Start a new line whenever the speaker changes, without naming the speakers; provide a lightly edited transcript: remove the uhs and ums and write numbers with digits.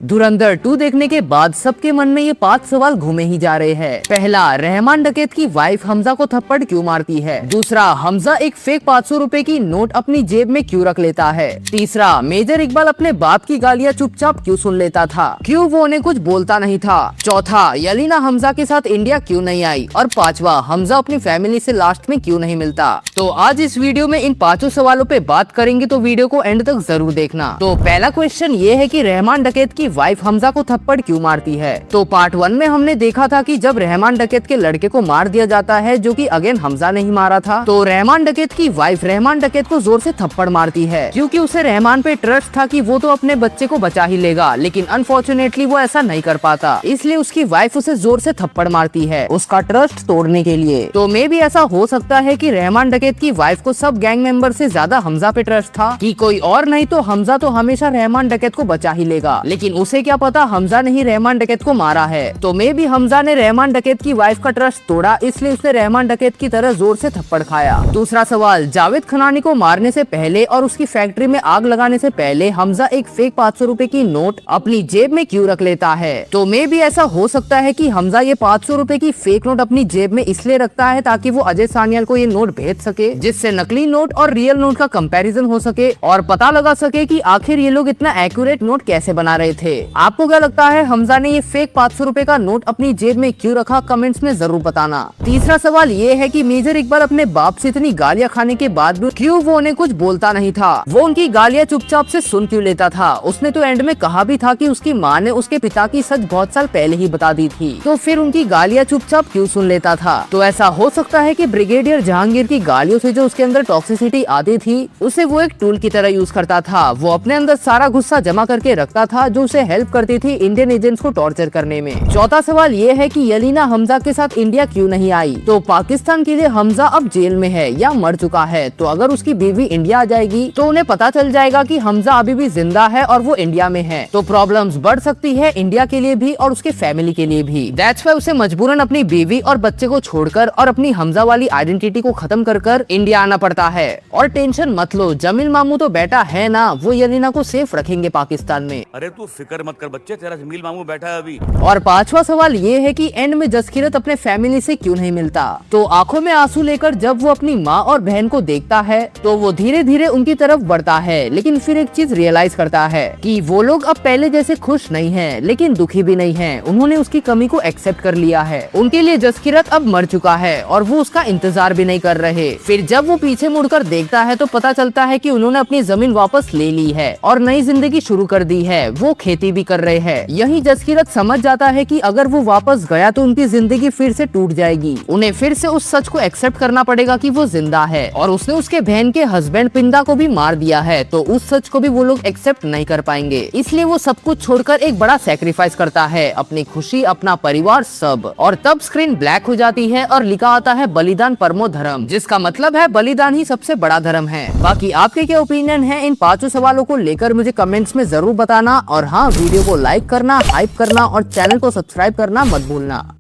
धुरंधर 2 देखने के बाद सबके मन में ये 5 सवाल घूमे ही जा रहे हैं। पहला, रहमान डकैत की वाइफ हमजा को थप्पड़ क्यों मारती है? दूसरा, हमजा एक फेक 500 रुपए की नोट अपनी जेब में क्यों रख लेता है? तीसरा, मेजर इकबाल अपने बाप की गालियाँ चुपचाप क्यों सुन लेता था? क्यों वो उन्हें कुछ बोलता नहीं था? चौथा, यलीना हमजा के साथ इंडिया क्यों नहीं आई? और पांचवा, हमजा अपनी फैमिली से लास्ट में क्यों नहीं मिलता? तो आज इस वीडियो में इन 5 सवालों पे बात करेंगे, तो वीडियो को एंड तक जरूर देखना। तो पहला क्वेश्चन ये है कि रहमान डकैत की वाइफ हमजा को थप्पड़ क्यों मारती है? तो पार्ट 1 में हमने देखा था कि जब रहमान डकैत के लड़के को मार दिया जाता है, जो कि अगेन हमजा नहीं मारा था, तो रहमान डकैत की वाइफ रहमान डकैत को जोर से थप्पड़ मारती है, क्योंकि उसे रहमान पे ट्रस्ट था कि वो तो अपने बच्चे को बचा ही लेगा, लेकिन अनफॉर्चुनेटली वो ऐसा नहीं कर पाता, इसलिए उसकी वाइफ उसे जोर से थप्पड़ मारती है उसका ट्रस्ट तोड़ने के लिए। तो मे भी ऐसा हो सकता है कि रहमान डकैत की वाइफ को सब गैंग मेंबर से ज्यादा हमजा पे ट्रस्ट था कि कोई और नहीं तो हमजा तो हमेशा रहमान डकैत को बचा ही लेगा, लेकिन उसे क्या पता हमजा ने ही रहमान डकैत को मारा है। तो मे भी हमजा ने रहमान डकैत की वाइफ का ट्रस्ट तोड़ा, इसलिए उसने रहमान डकैत की तरह जोर से थप्पड़ खाया। दूसरा सवाल, जावेद खनानी को मारने से पहले और उसकी फैक्ट्री में आग लगाने से पहले हमजा एक फेक 500 रुपए की नोट अपनी जेब में क्यों रख लेता है? तो मे भी ऐसा हो सकता है कि हमजा ये 500 रुपए की फेक नोट अपनी जेब में इसलिए रखता है ताकि वो अजय सान्याल को ये नोट भेज सके, जिससे नकली नोट और रियल नोट का कंपैरिजन हो सके और पता लगा सके कि आखिर ये लोग इतना एक्यूरेट नोट कैसे बना रहे थे। आपको क्या लगता है, हमजा ने ये फेक 500 रुपए का नोट अपनी जेब में क्यों रखा? कमेंट्स में जरूर बताना। तीसरा सवाल ये है कि मेजर इकबाल अपने बाप से इतनी गालियां खाने के बाद भी क्यों वो उन्हें कुछ बोलता नहीं था? वो उनकी गालियां चुपचाप से सुन क्यों लेता था? उसने तो एंड में कहा भी था कि उसकी माँ ने उसके पिता की सच बहुत साल पहले ही बता दी थी, तो फिर उनकी गालियां चुपचाप क्यों सुन लेता था? तो ऐसा हो सकता है कि ब्रिगेडियर जहांगीर की गालियों से जो उसके अंदर टॉक्सिसिटी आती थी, उसे वो एक टूल की तरह यूज करता था। वो अपने अंदर सारा गुस्सा जमा करके रखता था, जो उसे हेल्प करती थी इंडियन एजेंट्स को टॉर्चर करने में। चौथा सवाल ये है कि यलीना हमजा के साथ इंडिया क्यों नहीं आई? तो पाकिस्तान के लिए हमजा अब जेल में है या मर चुका है, तो अगर उसकी बीवी इंडिया आ जाएगी तो उन्हें पता चल जाएगा कि हमजा अभी भी जिंदा है और वो इंडिया में है, तो प्रॉब्लम्स बढ़ सकती है इंडिया के लिए भी और उसके फैमिली के लिए भी। दैट्स व्हाई उसे मजबूरन अपनी बीवी और बच्चे को छोड़कर और अपनी हमजा वाली आइडेंटिटी को खत्म कर इंडिया आना पड़ता है। और टेंशन मत लो, जमील मामू तो बैठा है ना, वो यलीना को सेफ रखेंगे पाकिस्तान में।
अरे तू फिक्र मत कर बच्चे, तेरा जमील मामू बैठा है अभी।
और पांचवा सवाल ये है कि एंड में जसकीरत अपने फैमिली से क्यों नहीं मिलता? तो आंखों में आंसू लेकर जब वो अपनी माँ और बहन को देखता है, तो वो धीरे धीरे उनकी तरफ बढ़ता है, लेकिन फिर एक चीज रियलाइज करता है कि वो लोग अब पहले जैसे खुश नहीं हैं, लेकिन दुखी भी नहीं हैं। उन्होंने उसकी कमी को एक्सेप्ट कर लिया है। उनके लिए जसकीरत अब मर चुका है और वो उसका इंतजार भी नहीं कर रहे। फिर जब वो पीछे मुड़कर देखता है तो पता चलता है कि उन्होंने अपनी जमीन वापस ले ली है और नई जिंदगी शुरू कर दी है। वो खेती भी कर रहे हैं। यही जसकीरत समझ जाता है कि अगर वो वापस गया तो उनकी जिंदगी फिर से टूट जाएगी। उन्हें फिर से उस सच को एक्सेप्ट करना पड़ेगा कि वो जिंदा है और उसने उसके बहन के हस्बैंड पिंदा को भी मार दिया है, तो उस सच को भी वो लोग एक्सेप्ट नहीं कर पाएंगे। इसलिए वो सब कुछ छोड़कर एक बड़ा सैक्रिफाइस करता है, अपनी खुशी, अपना परिवार, सब। और तब स्क्रीन ब्लैक हो जाती है और लिखा आता है बलिदान परमो धर्म, जिसका मतलब है बलिदान ही सबसे बड़ा धर्म है। बाकी आपके क्या ओपिनियन है इन 5 सवालों को लेकर मुझे कमेंट्स में जरूर बताना। और हाँ, वीडियो को लाइक करना, हाइप करना और चैनल को सब्सक्राइब करना मत भूलना।